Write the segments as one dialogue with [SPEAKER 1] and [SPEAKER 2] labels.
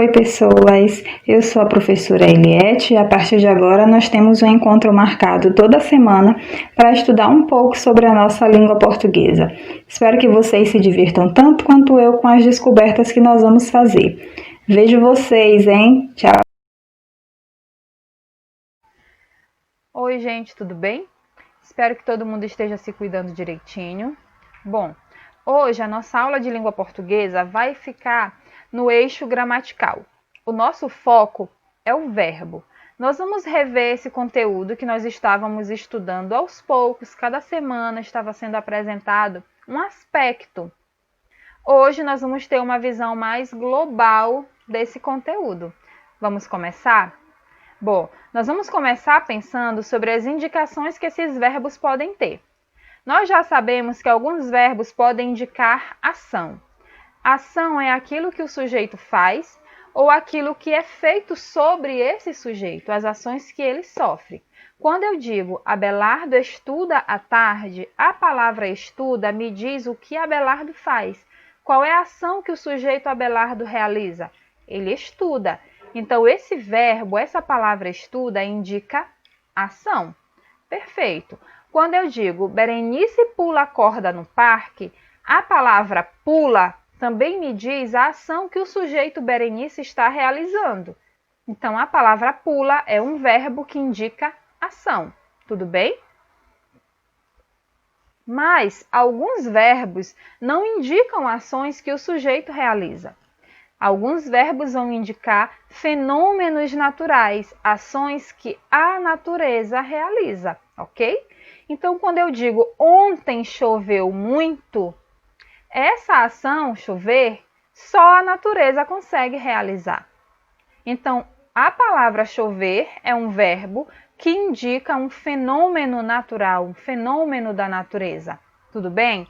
[SPEAKER 1] Oi, pessoas! Eu sou a professora Eliette e a partir de agora nós temos um encontro marcado toda semana para estudar um pouco sobre a nossa língua portuguesa. Espero que vocês se divirtam tanto quanto eu com as descobertas que nós vamos fazer. Vejo vocês, hein? Tchau!
[SPEAKER 2] Oi, gente, tudo bem? Espero que todo mundo esteja se cuidando direitinho. Bom, hoje a nossa aula de língua portuguesa vai ficar no eixo gramatical. O nosso foco é o verbo. Nós vamos rever esse conteúdo que nós estávamos estudando aos poucos, cada semana estava sendo apresentado um aspecto. Hoje nós vamos ter uma visão mais global desse conteúdo. Vamos começar? Bom, nós vamos começar pensando sobre as indicações que esses verbos podem ter. Nós já sabemos que alguns verbos podem indicar ação. Ação é aquilo que o sujeito faz ou aquilo que é feito sobre esse sujeito, as ações que ele sofre. Quando eu digo Abelardo estuda à tarde, a palavra estuda me diz o que Abelardo faz. Qual é a ação que o sujeito Abelardo realiza? Ele estuda. Então, esse verbo, essa palavra estuda, indica ação. Perfeito. Quando eu digo Berenice pula a corda no parque, a palavra pula também me diz a ação que o sujeito Berenice está realizando. Então, a palavra pula é um verbo que indica ação. Tudo bem? Mas alguns verbos não indicam ações que o sujeito realiza. Alguns verbos vão indicar fenômenos naturais, ações que a natureza realiza, ok? Então, quando eu digo ontem choveu muito, essa ação, chover, só a natureza consegue realizar. Então, a palavra chover é um verbo que indica um fenômeno natural, um fenômeno da natureza. Tudo bem?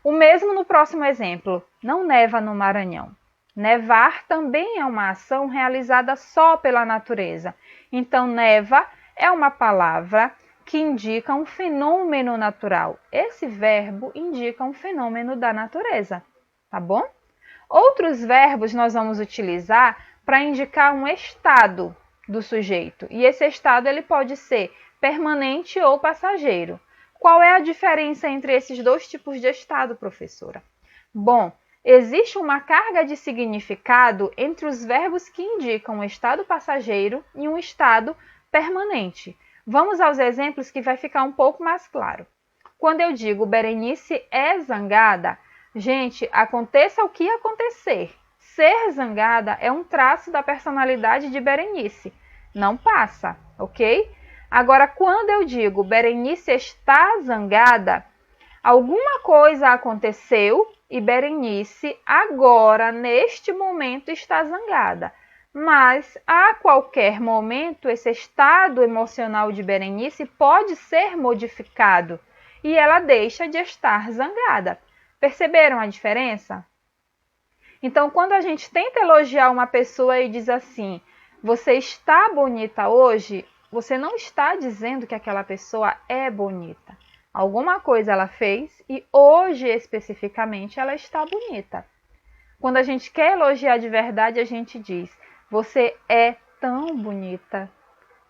[SPEAKER 2] O mesmo no próximo exemplo, não neva no Maranhão. Nevar também é uma ação realizada só pela natureza. Então, neva é uma palavra que indica um fenômeno natural. Esse verbo indica um fenômeno da natureza, tá bom? Outros verbos nós vamos utilizar para indicar um estado do sujeito. E esse estado ele pode ser permanente ou passageiro. Qual é a diferença entre esses dois tipos de estado, professora? Bom, existe uma carga de significado entre os verbos que indicam um estado passageiro e um estado permanente. Vamos aos exemplos que vai ficar um pouco mais claro. Quando eu digo Berenice é zangada, gente, aconteça o que acontecer. Ser zangada é um traço da personalidade de Berenice. Não passa, ok? Agora, quando eu digo Berenice está zangada, alguma coisa aconteceu e Berenice agora, neste momento, está zangada. Mas, a qualquer momento, esse estado emocional de Berenice pode ser modificado e ela deixa de estar zangada. Perceberam a diferença? Então, quando a gente tenta elogiar uma pessoa e diz assim, você está bonita hoje, você não está dizendo que aquela pessoa é bonita. Alguma coisa ela fez e hoje, especificamente, ela está bonita. Quando a gente quer elogiar de verdade, a gente diz, você é tão bonita.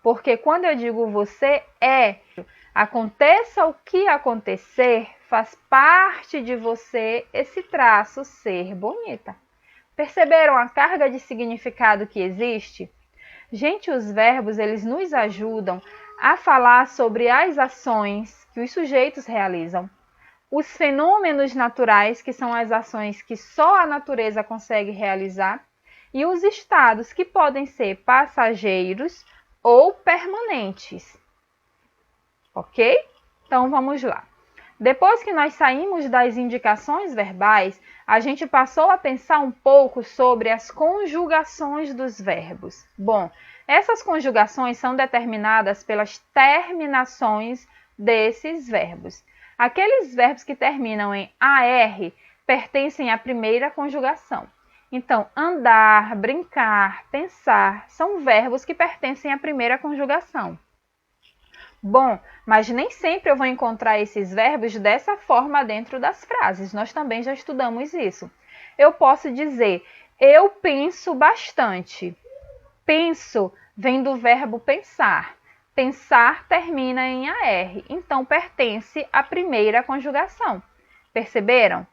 [SPEAKER 2] Porque quando eu digo você é, aconteça o que acontecer, faz parte de você esse traço ser bonita. Perceberam a carga de significado que existe? Gente, os verbos, eles nos ajudam a falar sobre as ações que os sujeitos realizam, os fenômenos naturais, que são as ações que só a natureza consegue realizar, e os estados, que podem ser passageiros ou permanentes. Ok? Então, vamos lá. Depois que nós saímos das indicações verbais, a gente passou a pensar um pouco sobre as conjugações dos verbos. Bom, essas conjugações são determinadas pelas terminações desses verbos. Aqueles verbos que terminam em AR pertencem à primeira conjugação. Então, andar, brincar, pensar são verbos que pertencem à primeira conjugação. Bom, mas nem sempre eu vou encontrar esses verbos dessa forma dentro das frases. Nós também já estudamos isso. Eu posso dizer, eu penso bastante. Penso vem do verbo pensar. Pensar termina em AR, então pertence à primeira conjugação. Perceberam?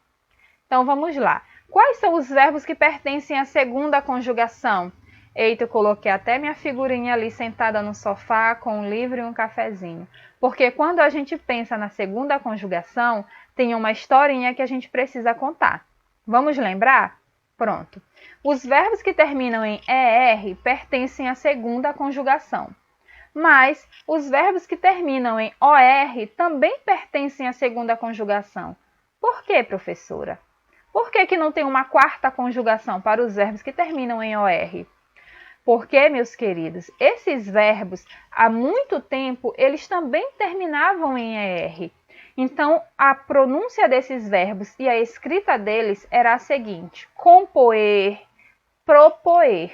[SPEAKER 2] Então vamos lá. Quais são os verbos que pertencem à segunda conjugação? Eita, eu coloquei até minha figurinha ali sentada no sofá com um livro e um cafezinho. Porque quando a gente pensa na segunda conjugação, tem uma historinha que a gente precisa contar. Vamos lembrar? Pronto. Os verbos que terminam em ER pertencem à segunda conjugação. Mas os verbos que terminam em OR também pertencem à segunda conjugação. Por quê, professora? Por que não tem uma quarta conjugação para os verbos que terminam em OR? Porque, meus queridos, esses verbos, há muito tempo, eles também terminavam em ER. Então, a pronúncia desses verbos e a escrita deles era a seguinte: compoer, propoer,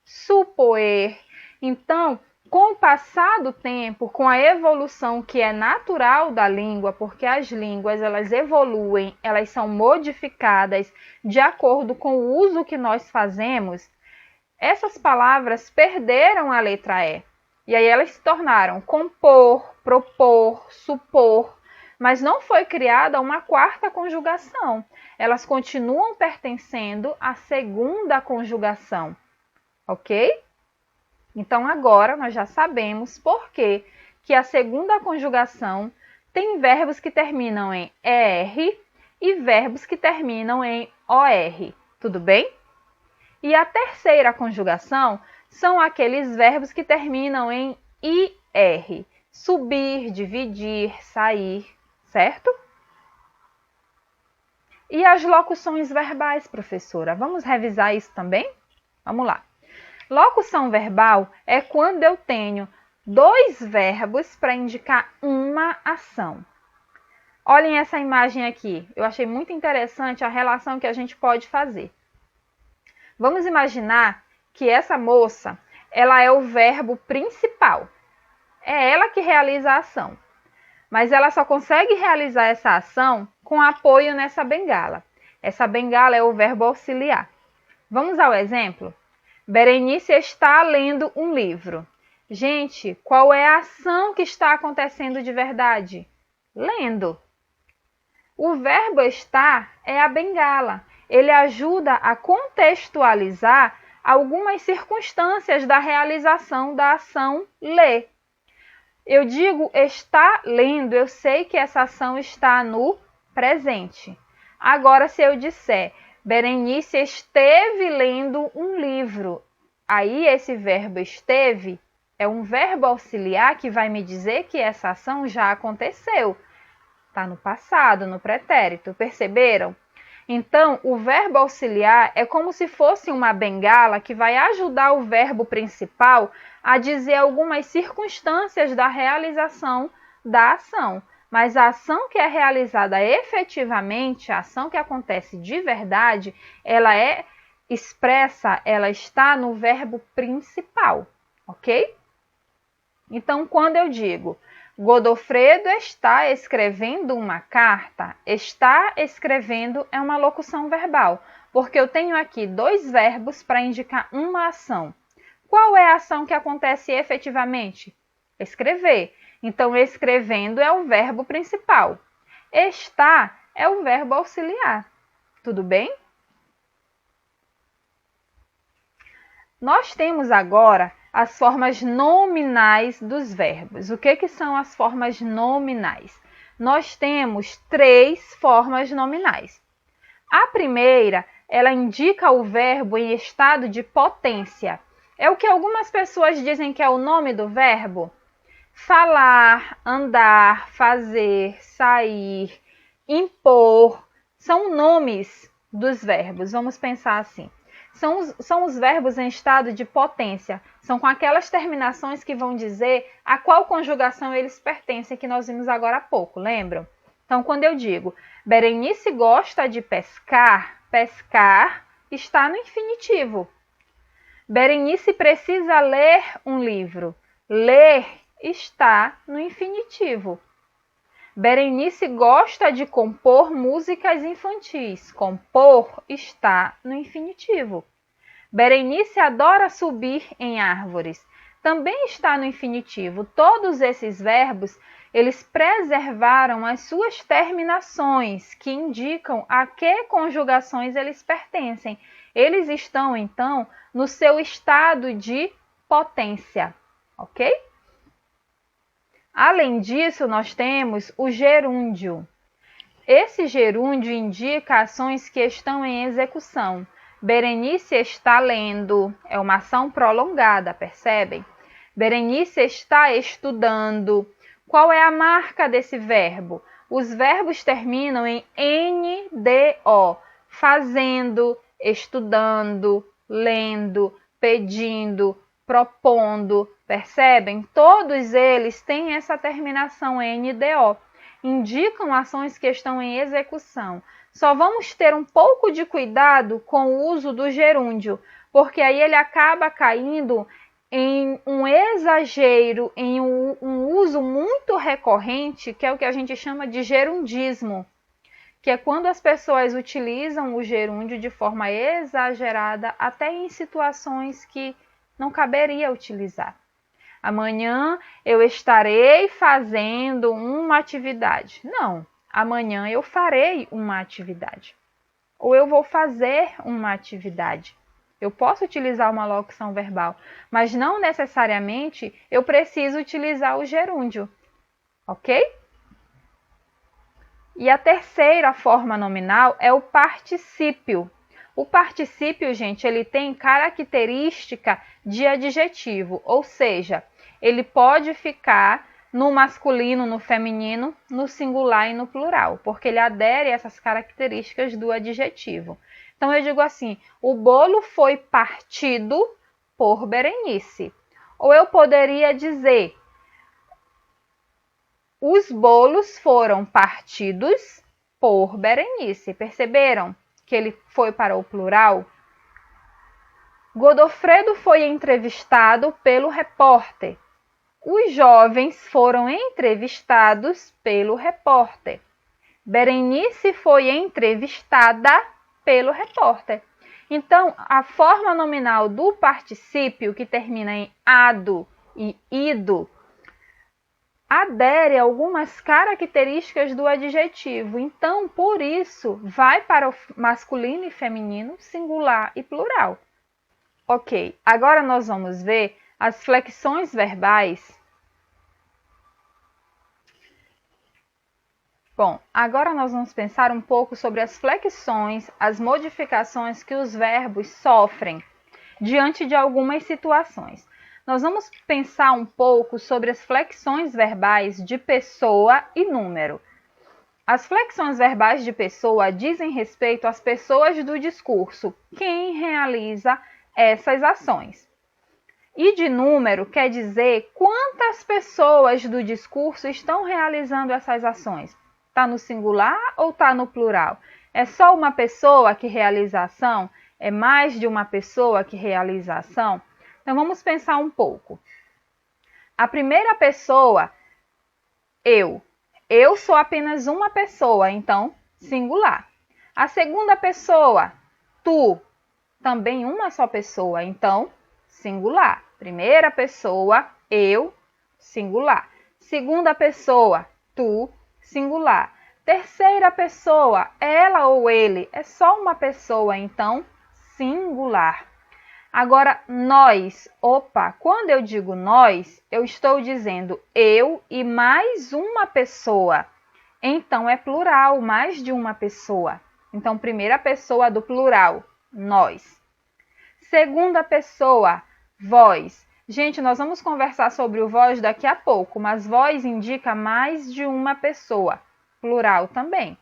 [SPEAKER 2] supoer. Então, com o passar do tempo, com a evolução que é natural da língua, porque as línguas elas evoluem, elas são modificadas de acordo com o uso que nós fazemos, essas palavras perderam a letra E. E aí elas se tornaram compor, propor, supor, mas não foi criada uma quarta conjugação. Elas continuam pertencendo à segunda conjugação, ok? Então agora nós já sabemos por que a segunda conjugação tem verbos que terminam em ER e verbos que terminam em OR. Tudo bem? E a terceira conjugação são aqueles verbos que terminam em IR. Subir, dividir, sair, certo? E as locuções verbais, professora? Vamos revisar isso também? Vamos lá. Locução verbal é quando eu tenho dois verbos para indicar uma ação. Olhem essa imagem aqui. Eu achei muito interessante a relação que a gente pode fazer. Vamos imaginar que essa moça, ela é o verbo principal. É ela que realiza a ação. Mas ela só consegue realizar essa ação com apoio nessa bengala. Essa bengala é o verbo auxiliar. Vamos ao exemplo? Berenice está lendo um livro. Gente, qual é a ação que está acontecendo de verdade? Lendo. O verbo estar é a bengala. Ele ajuda a contextualizar algumas circunstâncias da realização da ação ler. Eu digo está lendo, eu sei que essa ação está no presente. Agora, se eu disser Berenice esteve lendo um livro, aí esse verbo esteve é um verbo auxiliar que vai me dizer que essa ação já aconteceu. Está no passado, no pretérito, perceberam? Então, o verbo auxiliar é como se fosse uma bengala que vai ajudar o verbo principal a dizer algumas circunstâncias da realização da ação. Mas a ação que é realizada efetivamente, a ação que acontece de verdade, ela é expressa, ela está no verbo principal, ok? Então, quando eu digo Godofredo está escrevendo uma carta, está escrevendo é uma locução verbal, porque eu tenho aqui dois verbos para indicar uma ação. Qual é a ação que acontece efetivamente? Escrever. Então, escrevendo é o verbo principal. Está é o verbo auxiliar. Tudo bem? Nós temos agora as formas nominais dos verbos. O que são as formas nominais? Nós temos 3 formas nominais. A primeira, ela indica o verbo em estado de potência. É o que algumas pessoas dizem que é o nome do verbo. Falar, andar, fazer, sair, impor, são nomes dos verbos. Vamos pensar assim. São os verbos em estado de potência. São com aquelas terminações que vão dizer a qual conjugação eles pertencem, que nós vimos agora há pouco, lembram? Então, quando eu digo Berenice gosta de pescar, pescar está no infinitivo. Berenice precisa ler um livro. Ler está no infinitivo. Berenice gosta de compor músicas infantis. Compor está no infinitivo. Berenice adora subir em árvores. Também está no infinitivo. Todos esses verbos, eles preservaram as suas terminações, que indicam a que conjugações eles pertencem. Eles estão, então, no seu estado de potência, ok? Além disso, nós temos o gerúndio. Esse gerúndio indica ações que estão em execução. Berenice está lendo, é uma ação prolongada, percebem? Berenice está estudando. Qual é a marca desse verbo? Os verbos terminam em NDO, fazendo, estudando, lendo, pedindo, propondo, percebem? Todos eles têm essa terminação NDO, indicam ações que estão em execução. Só vamos ter um pouco de cuidado com o uso do gerúndio, porque aí ele acaba caindo em um exagero, em um uso muito recorrente, que é o que a gente chama de gerundismo, que é quando as pessoas utilizam o gerúndio de forma exagerada, até em situações que não caberia utilizar. Amanhã eu estarei fazendo uma atividade. Não, amanhã eu farei uma atividade. Ou eu vou fazer uma atividade. Eu posso utilizar uma locução verbal, mas não necessariamente eu preciso utilizar o gerúndio, ok? E a terceira forma nominal é o particípio. O particípio, gente, ele tem característica de adjetivo, ou seja, ele pode ficar no masculino, no feminino, no singular e no plural, porque ele adere a essas características do adjetivo. Então, eu digo assim, o bolo foi partido por Berenice. Ou eu poderia dizer, os bolos foram partidos por Berenice. Perceberam que ele foi para o plural? Godofredo foi entrevistado pelo repórter. Os jovens foram entrevistados pelo repórter. Berenice foi entrevistada pelo repórter. Então, a forma nominal do particípio, que termina em ado e ido, adere a algumas características do adjetivo. Então, por isso, vai para o masculino e feminino, singular e plural. Ok, agora nós vamos ver as flexões verbais. Bom, agora nós vamos pensar um pouco sobre as flexões, as modificações que os verbos sofrem diante de algumas situações. Nós vamos pensar um pouco sobre as flexões verbais de pessoa e número. As flexões verbais de pessoa dizem respeito às pessoas do discurso, quem realiza essas ações. E de número quer dizer quantas pessoas do discurso estão realizando essas ações. Está no singular ou está no plural? É só uma pessoa que realiza a ação? É mais de uma pessoa que realiza a ação? Então, vamos pensar um pouco. A primeira pessoa, eu. Eu sou apenas uma pessoa, então, singular. A segunda pessoa, tu. Também uma só pessoa, então, singular. Primeira pessoa, eu, singular. Segunda pessoa, tu, singular. Terceira pessoa, ela ou ele, é só uma pessoa, então, singular. Agora, nós, quando eu digo nós, eu estou dizendo eu e mais uma pessoa. Então, é plural, mais de uma pessoa. Então, primeira pessoa do plural, nós. Segunda pessoa, vós. Gente, nós vamos conversar sobre o vós daqui a pouco, mas vós indica mais de uma pessoa, plural também.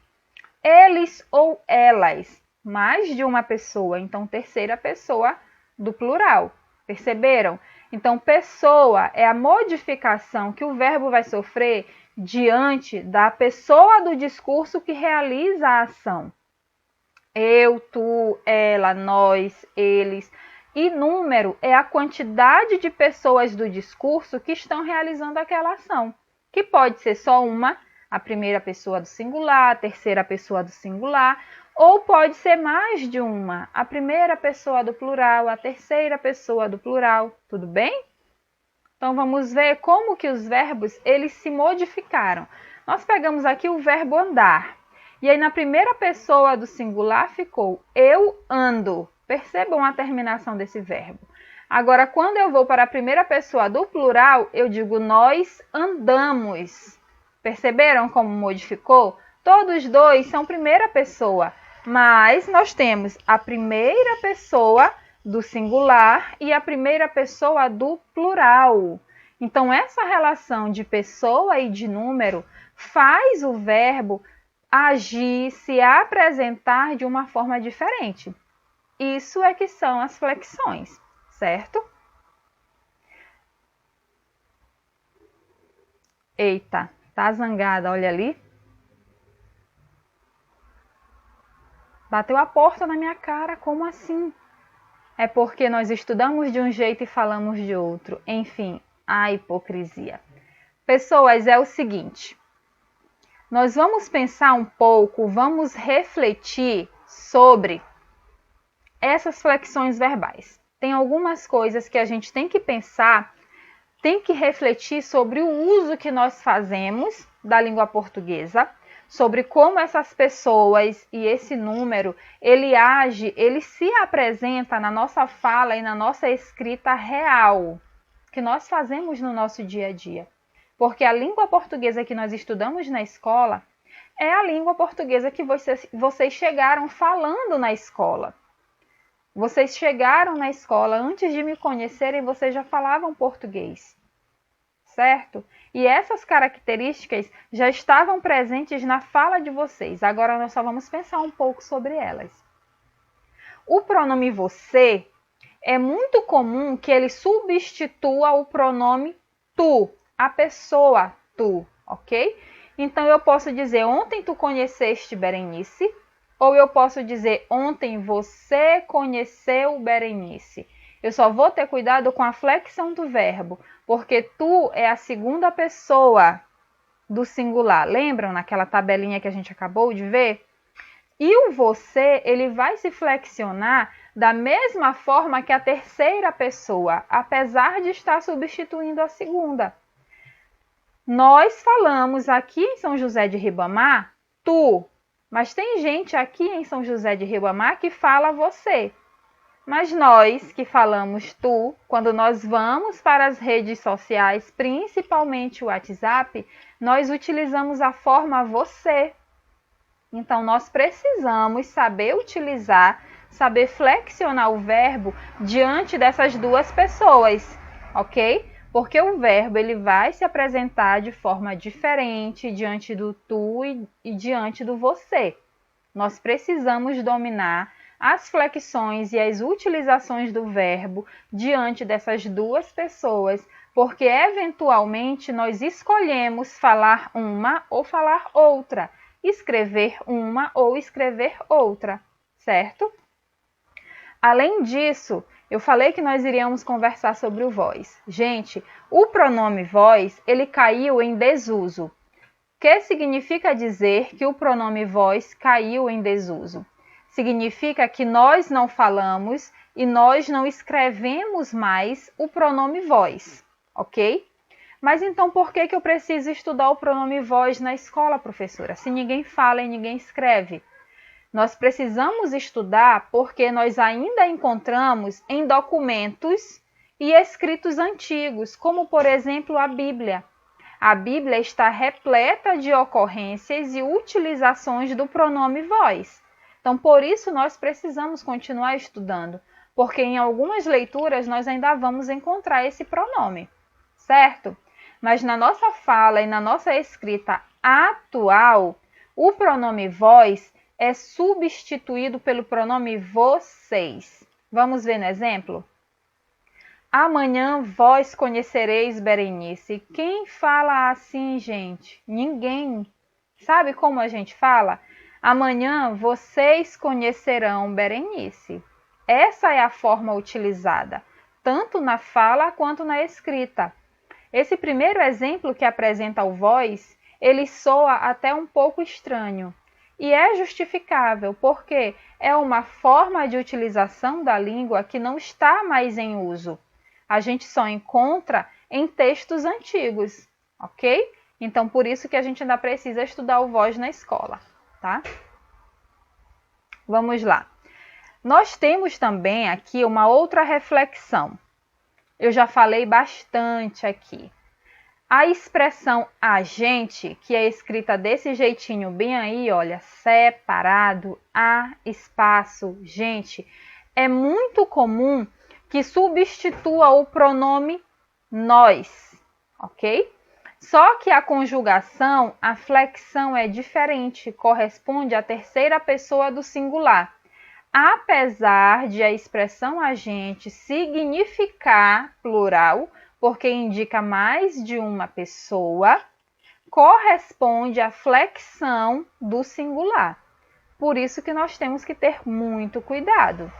[SPEAKER 2] Eles ou elas, mais de uma pessoa, então terceira pessoa do plural. Perceberam? Então, pessoa é a modificação que o verbo vai sofrer diante da pessoa do discurso que realiza a ação. Eu, tu, ela, nós, eles. E número é a quantidade de pessoas do discurso que estão realizando aquela ação, que pode ser só uma, a primeira pessoa do singular, a terceira pessoa do singular, ou pode ser mais de uma, a primeira pessoa do plural, a terceira pessoa do plural, tudo bem? Então vamos ver como que os verbos eles se modificaram. Nós pegamos aqui o verbo andar. E aí na primeira pessoa do singular ficou eu ando. Percebam a terminação desse verbo. Agora quando eu vou para a primeira pessoa do plural, eu digo nós andamos. Perceberam como modificou? Todos dois são primeira pessoa, mas nós temos a primeira pessoa do singular e a primeira pessoa do plural. Então, essa relação de pessoa e de número faz o verbo agir, se apresentar de uma forma diferente. Isso é que são as flexões, certo? Eita, tá zangada, olha ali. Bateu a porta na minha cara, como assim? É porque nós estudamos de um jeito e falamos de outro. Enfim, a hipocrisia. Pessoas, é o seguinte. Nós vamos pensar um pouco, vamos refletir sobre essas flexões verbais. Tem algumas coisas que a gente tem que pensar, tem que refletir sobre o uso que nós fazemos da língua portuguesa, sobre como essas pessoas e esse número, ele age, ele se apresenta na nossa fala e na nossa escrita real, que nós fazemos no nosso dia a dia. Porque a língua portuguesa que nós estudamos na escola é a língua portuguesa que vocês chegaram falando na escola. Vocês chegaram na escola, antes de me conhecerem, vocês já falavam português, certo? E essas características já estavam presentes na fala de vocês. Agora nós só vamos pensar um pouco sobre elas. O pronome você é muito comum que ele substitua o pronome tu, a pessoa tu, ok? Então eu posso dizer ontem tu conheceste Berenice, ou eu posso dizer ontem você conheceu Berenice. Eu só vou ter cuidado com a flexão do verbo, porque tu é a segunda pessoa do singular. Lembram naquela tabelinha que a gente acabou de ver? E o você, ele vai se flexionar da mesma forma que a terceira pessoa, apesar de estar substituindo a segunda. Nós falamos aqui em São José de Ribamar, tu, mas tem gente aqui em São José de Ribamar que fala você. Mas nós que falamos tu, quando nós vamos para as redes sociais, principalmente o WhatsApp, nós utilizamos a forma você. Então, nós precisamos saber utilizar, saber flexionar o verbo diante dessas duas pessoas, ok? Porque o verbo ele vai se apresentar de forma diferente diante do tu e diante do você. Nós precisamos dominar as flexões e as utilizações do verbo diante dessas duas pessoas, porque eventualmente nós escolhemos falar uma ou falar outra, escrever uma ou escrever outra, certo? Além disso, eu falei que nós iríamos conversar sobre o vós. Gente, o pronome vós, ele caiu em desuso. O que significa dizer que o pronome vós caiu em desuso? Significa que nós não falamos e nós não escrevemos mais o pronome vós, ok? Mas então por que eu preciso estudar o pronome vós na escola, professora? Se ninguém fala e ninguém escreve. Nós precisamos estudar porque nós ainda encontramos em documentos e escritos antigos, como por exemplo a Bíblia. A Bíblia está repleta de ocorrências e utilizações do pronome vós. Então, por isso, nós precisamos continuar estudando, porque em algumas leituras nós ainda vamos encontrar esse pronome, certo? Mas na nossa fala e na nossa escrita atual, o pronome vós é substituído pelo pronome vocês. Vamos ver no exemplo? Amanhã vós conhecereis Berenice. Quem fala assim, gente? Ninguém. Sabe como a gente fala? Amanhã vocês conhecerão Berenice. Essa é a forma utilizada, tanto na fala quanto na escrita. Esse primeiro exemplo que apresenta o voz, ele soa até um pouco estranho. E é justificável, porque é uma forma de utilização da língua que não está mais em uso. A gente só encontra em textos antigos, ok? Então, por isso que a gente ainda precisa estudar o voz na escola, tá? Vamos lá. Nós temos também aqui uma outra reflexão. Eu já falei bastante aqui. A expressão agente, que é escrita desse jeitinho bem aí, olha, separado, a, espaço, gente, é muito comum que substitua o pronome nós, ok? Só que a conjugação, a flexão é diferente, corresponde à terceira pessoa do singular. Apesar de a expressão agente significar plural, porque indica mais de uma pessoa, corresponde à flexão do singular. Por isso que nós temos que ter muito cuidado.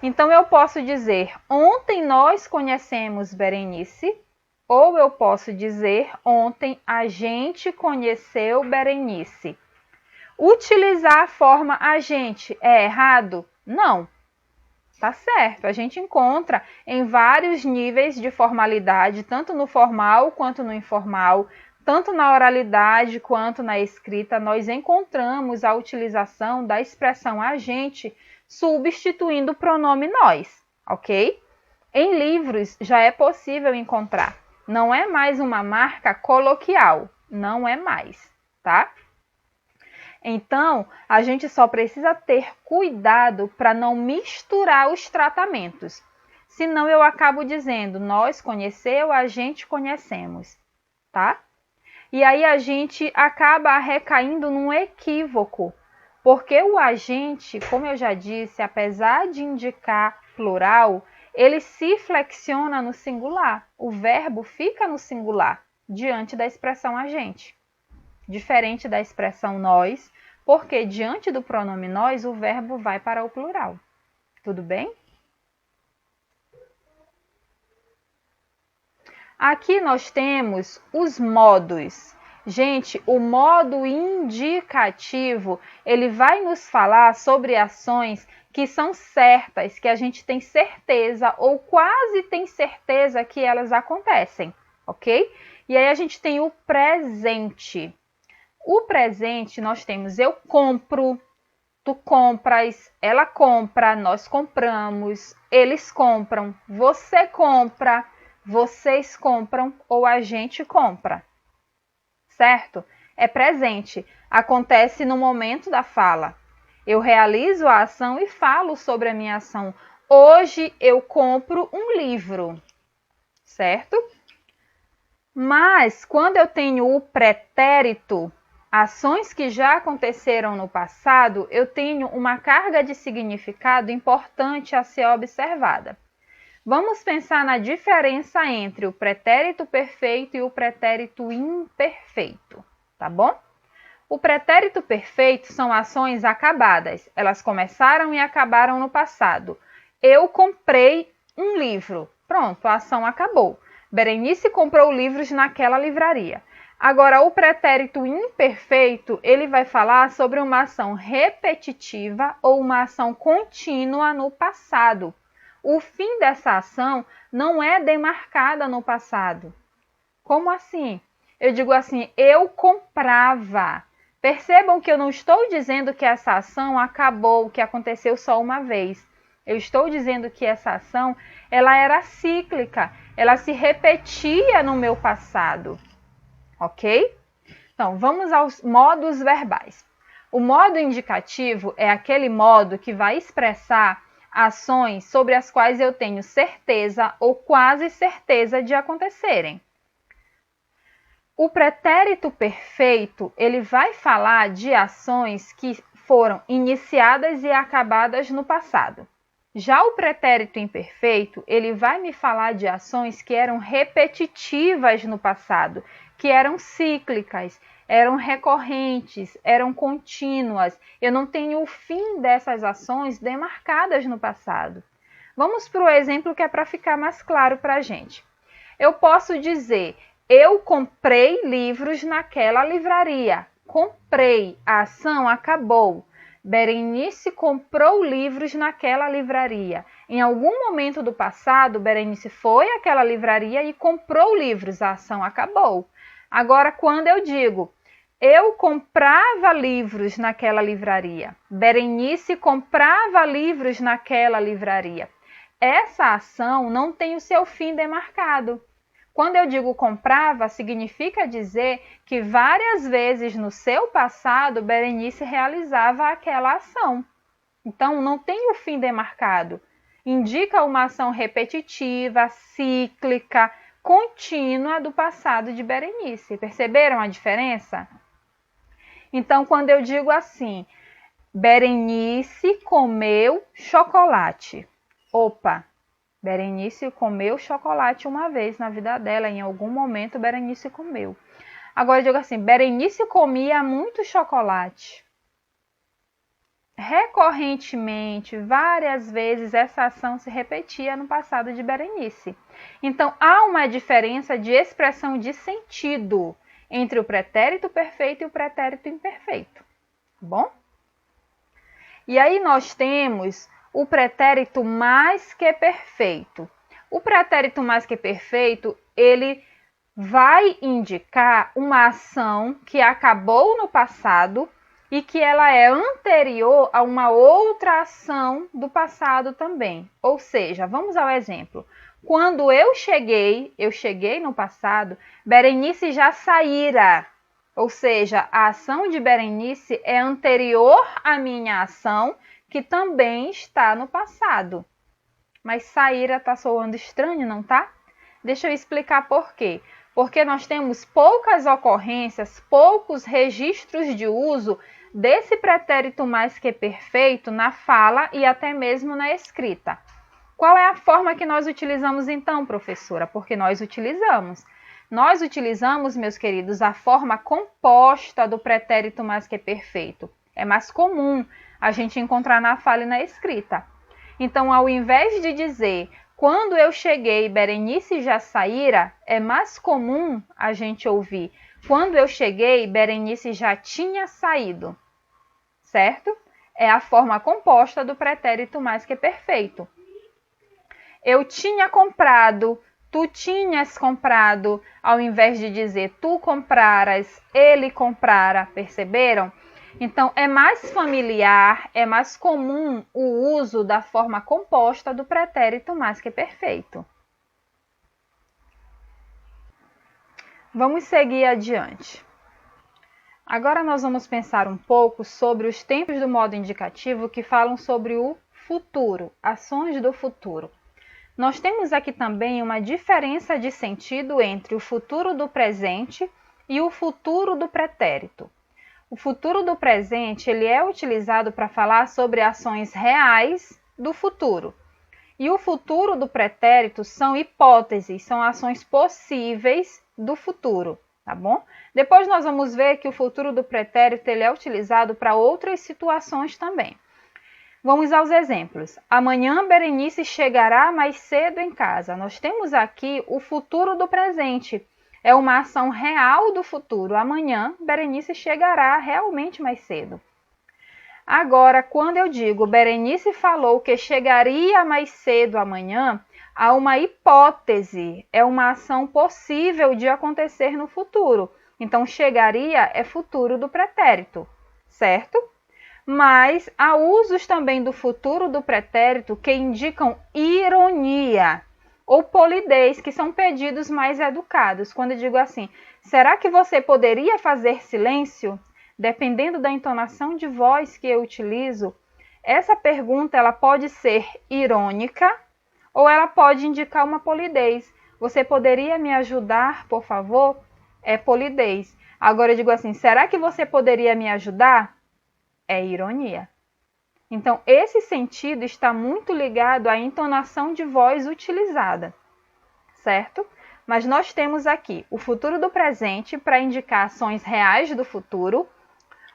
[SPEAKER 2] Então, eu posso dizer, ontem nós conhecemos Berenice, ou eu posso dizer, ontem a gente conheceu Berenice. Utilizar a forma agente é errado? Não. Tá certo, a gente encontra em vários níveis de formalidade, tanto no formal quanto no informal, tanto na oralidade quanto na escrita, nós encontramos a utilização da expressão agente substituindo o pronome nós, ok? Em livros já é possível encontrar, não é mais uma marca coloquial, não é mais, tá? Então, a gente só precisa ter cuidado para não misturar os tratamentos. Senão eu acabo dizendo, nós conheceu, a gente conhecemos, tá? E aí a gente acaba recaindo num equívoco, porque o agente, como eu já disse, apesar de indicar plural, ele se flexiona no singular. O verbo fica no singular, diante da expressão agente. Diferente da expressão nós, porque diante do pronome nós, o verbo vai para o plural. Tudo bem? Aqui nós temos os modos. Gente, o modo indicativo, ele vai nos falar sobre ações que são certas, que a gente tem certeza ou quase tem certeza que elas acontecem, ok? E aí a gente tem o presente. O presente nós temos eu compro, tu compras, ela compra, nós compramos, eles compram, você compra, vocês compram ou a gente compra. Certo? É presente, acontece no momento da fala. Eu realizo a ação e falo sobre a minha ação. Hoje eu compro um livro, certo? Mas quando eu tenho o pretérito, ações que já aconteceram no passado, eu tenho uma carga de significado importante a ser observada. Vamos pensar na diferença entre o pretérito perfeito e o pretérito imperfeito, tá bom? O pretérito perfeito são ações acabadas, elas começaram e acabaram no passado. Eu comprei um livro, pronto, a ação acabou. Berenice comprou livros naquela livraria. Agora, o pretérito imperfeito, ele vai falar sobre uma ação repetitiva ou uma ação contínua no passado. O fim dessa ação não é demarcada no passado. Como assim? Eu digo assim, eu comprava. Percebam que eu não estou dizendo que essa ação acabou, que aconteceu só uma vez. Eu estou dizendo que essa ação, ela era cíclica, ela se repetia no meu passado. Ok? Então, vamos aos modos verbais. O modo indicativo é aquele modo que vai expressar ações sobre as quais eu tenho certeza ou quase certeza de acontecerem. O pretérito perfeito, ele vai falar de ações que foram iniciadas e acabadas no passado. Já o pretérito imperfeito, ele vai me falar de ações que eram repetitivas no passado, que eram cíclicas, eram recorrentes, eram contínuas. Eu não tenho o fim dessas ações demarcadas no passado. Vamos para o exemplo que é para ficar mais claro para a gente. Eu posso dizer, eu comprei livros naquela livraria. Comprei, a ação acabou. Berenice comprou livros naquela livraria. Em algum momento do passado, Berenice foi àquela livraria e comprou livros, a ação acabou. Agora, quando eu digo, eu comprava livros naquela livraria, Berenice comprava livros naquela livraria, essa ação não tem o seu fim demarcado. Quando eu digo comprava, significa dizer que várias vezes no seu passado, Berenice realizava aquela ação. Então, não tem o fim demarcado. Indica uma ação repetitiva, cíclica, contínua do passado de Berenice. Perceberam a diferença? Então, quando eu digo assim, Berenice comeu chocolate. Opa! Berenice comeu chocolate uma vez na vida dela, em algum momento Berenice comeu. Agora eu digo assim, Berenice comia muito chocolate. Recorrentemente, várias vezes, essa ação se repetia no passado de Berenice. Então, há uma diferença de expressão de sentido entre o pretérito perfeito e o pretérito imperfeito. Tá bom? E aí nós temos o pretérito mais que perfeito. O pretérito mais que perfeito, ele vai indicar uma ação que acabou no passado e que ela é anterior a uma outra ação do passado também. Ou seja, vamos ao exemplo. Quando eu cheguei no passado, Berenice já saíra. Ou seja, a ação de Berenice é anterior à minha ação, que também está no passado. Mas saíra está soando estranho, não tá? Deixa eu explicar por quê. Porque nós temos poucas ocorrências, poucos registros de uso desse pretérito mais que perfeito na fala e até mesmo na escrita. Qual é a forma que nós utilizamos então, professora? Porque nós utilizamos, meus queridos, a forma composta do pretérito mais que perfeito. É mais comum a gente encontrar na fala e na escrita. Então, ao invés de dizer quando eu cheguei, Berenice já saíra, é mais comum a gente ouvir quando eu cheguei, Berenice já tinha saído. Certo? É a forma composta do pretérito mais que perfeito. Eu tinha comprado, tu tinhas comprado, ao invés de dizer tu compraras, ele comprara, perceberam? Então, é mais familiar, é mais comum o uso da forma composta do pretérito mais que perfeito. Vamos seguir adiante. Agora nós vamos pensar um pouco sobre os tempos do modo indicativo que falam sobre o futuro, ações do futuro. Nós temos aqui também uma diferença de sentido entre o futuro do presente e o futuro do pretérito. O futuro do presente ele é utilizado para falar sobre ações reais do futuro. E o futuro do pretérito são hipóteses, são ações possíveis do futuro, tá bom? Depois nós vamos ver que o futuro do pretérito ele é utilizado para outras situações também. Vamos aos exemplos. Amanhã Berenice chegará mais cedo em casa. Nós temos aqui o futuro do presente. É uma ação real do futuro. Amanhã Berenice chegará realmente mais cedo. Agora, quando eu digo Berenice falou que chegaria mais cedo amanhã, há uma hipótese, é uma ação possível de acontecer no futuro. Então, chegaria é futuro do pretérito, certo? Mas há usos também do futuro do pretérito que indicam ironia ou polidez, que são pedidos mais educados. Quando eu digo assim, será que você poderia fazer silêncio? Dependendo da entonação de voz que eu utilizo, essa pergunta ela pode ser irônica ou ela pode indicar uma polidez. Você poderia me ajudar, por favor? É polidez. Agora eu digo assim, será que você poderia me ajudar? É ironia. Então, esse sentido está muito ligado à entonação de voz utilizada, certo? Mas nós temos aqui o futuro do presente para indicar ações reais do futuro,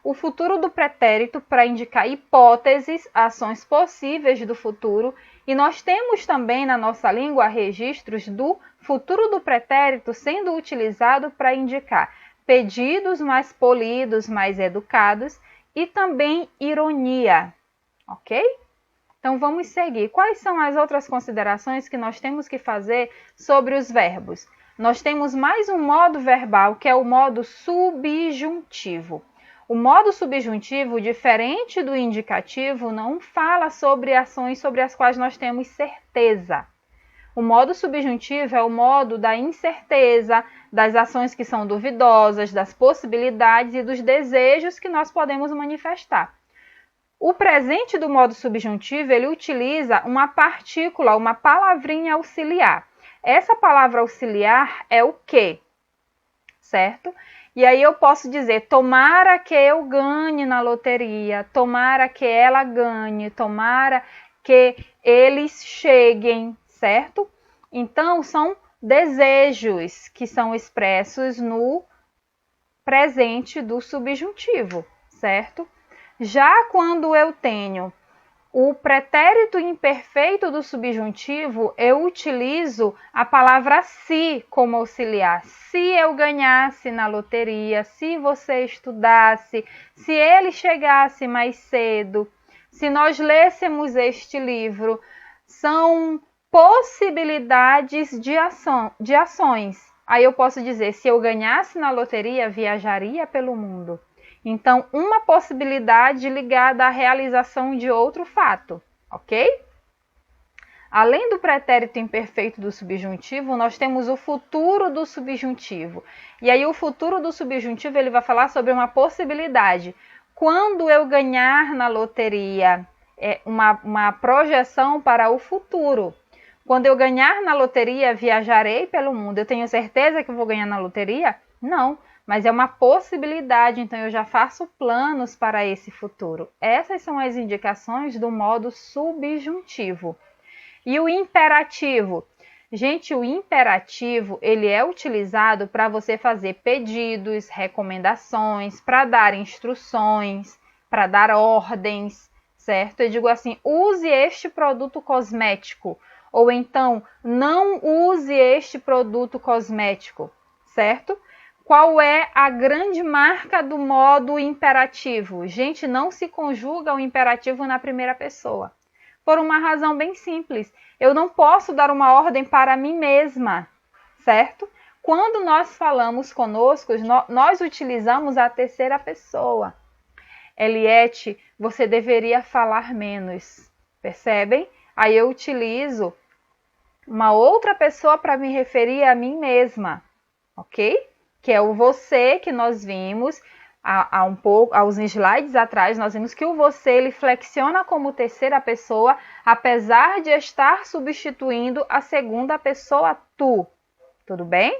[SPEAKER 2] o futuro do pretérito para indicar hipóteses, ações possíveis do futuro, e nós temos também na nossa língua registros do futuro do pretérito sendo utilizado para indicar pedidos mais polidos, mais educados e também ironia, ok? Então vamos seguir. Quais são as outras considerações que nós temos que fazer sobre os verbos? Nós temos mais um modo verbal que é o modo subjuntivo. O modo subjuntivo, diferente do indicativo, não fala sobre ações sobre as quais nós temos certeza. O modo subjuntivo é o modo da incerteza, das ações que são duvidosas, das possibilidades e dos desejos que nós podemos manifestar. O presente do modo subjuntivo, ele utiliza uma partícula, uma palavrinha auxiliar. Essa palavra auxiliar é o que, certo? E aí eu posso dizer, tomara que eu ganhe na loteria, tomara que ela ganhe, tomara que eles cheguem, certo? Então, são desejos que são expressos no presente do subjuntivo, certo? Já quando eu tenho o pretérito imperfeito do subjuntivo, eu utilizo a palavra se como auxiliar. Se eu ganhasse na loteria, se você estudasse, se ele chegasse mais cedo, se nós lêssemos este livro, são possibilidades de ações. Aí eu posso dizer, se eu ganhasse na loteria, viajaria pelo mundo. Então, uma possibilidade ligada à realização de outro fato, ok? Além do pretérito imperfeito do subjuntivo, nós temos o futuro do subjuntivo. E aí o futuro do subjuntivo ele vai falar sobre uma possibilidade. Quando eu ganhar na loteria, é uma projeção para o futuro. Quando eu ganhar na loteria, viajarei pelo mundo. Eu tenho certeza que eu vou ganhar na loteria? Não. Mas é uma possibilidade, então eu já faço planos para esse futuro. Essas são as indicações do modo subjuntivo. E o imperativo? Gente, o imperativo, ele é utilizado para você fazer pedidos, recomendações, para dar instruções, para dar ordens, certo? Eu digo assim, use este produto cosmético, ou então, não use este produto cosmético, certo? Qual é a grande marca do modo imperativo? Gente, não se conjuga o imperativo na primeira pessoa. Por uma razão bem simples. Eu não posso dar uma ordem para mim mesma, certo? Quando nós falamos conosco, nós utilizamos a terceira pessoa. Eliette, você deveria falar menos. Percebem? Aí eu utilizo uma outra pessoa para me referir a mim mesma, ok? Que é o você que nós vimos há uns slides atrás, nós vimos que o você ele flexiona como terceira pessoa, apesar de estar substituindo a segunda pessoa tu. Tudo bem?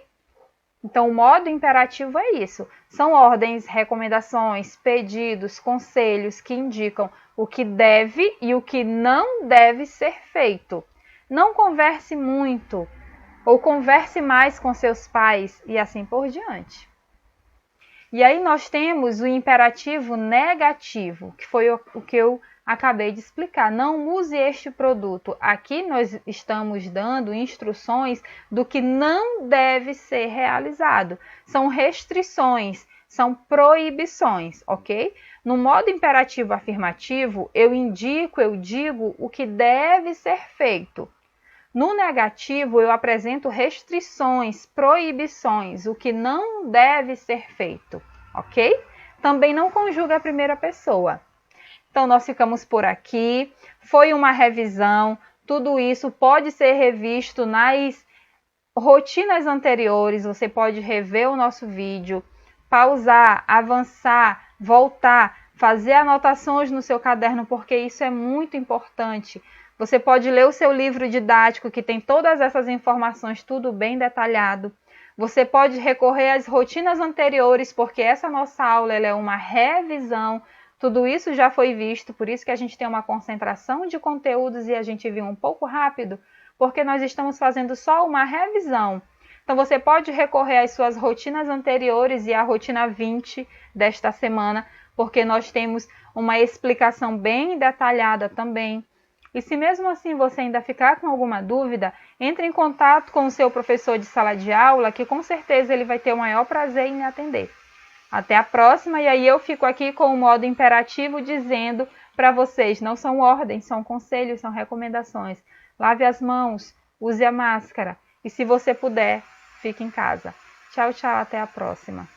[SPEAKER 2] Então, o modo imperativo é isso. São ordens, recomendações, pedidos, conselhos que indicam o que deve e o que não deve ser feito. Não converse muito. Ou converse mais com seus pais e assim por diante. E aí nós temos o imperativo negativo, que foi o que eu acabei de explicar. Não use este produto. Aqui nós estamos dando instruções do que não deve ser realizado. São restrições, são proibições, ok? No modo imperativo afirmativo, eu digo o que deve ser feito. No negativo, eu apresento restrições, proibições, o que não deve ser feito, ok? Também não conjuga a primeira pessoa. Então, nós ficamos por aqui. Foi uma revisão. Tudo isso pode ser revisto nas rotinas anteriores. Você pode rever o nosso vídeo, pausar, avançar, voltar, fazer anotações no seu caderno, porque isso é muito importante. Você pode ler o seu livro didático, que tem todas essas informações, tudo bem detalhado. Você pode recorrer às rotinas anteriores, porque essa nossa aula ela é uma revisão. Tudo isso já foi visto, por isso que a gente tem uma concentração de conteúdos e a gente viu um pouco rápido, porque nós estamos fazendo só uma revisão. Então, você pode recorrer às suas rotinas anteriores e à rotina 20 desta semana, porque nós temos uma explicação bem detalhada também. E se mesmo assim você ainda ficar com alguma dúvida, entre em contato com o seu professor de sala de aula, que com certeza ele vai ter o maior prazer em lhe atender. Até a próxima, e aí eu fico aqui com o modo imperativo dizendo para vocês, não são ordens, são conselhos, são recomendações. Lave as mãos, use a máscara e se você puder, fique em casa. Tchau, tchau, até a próxima.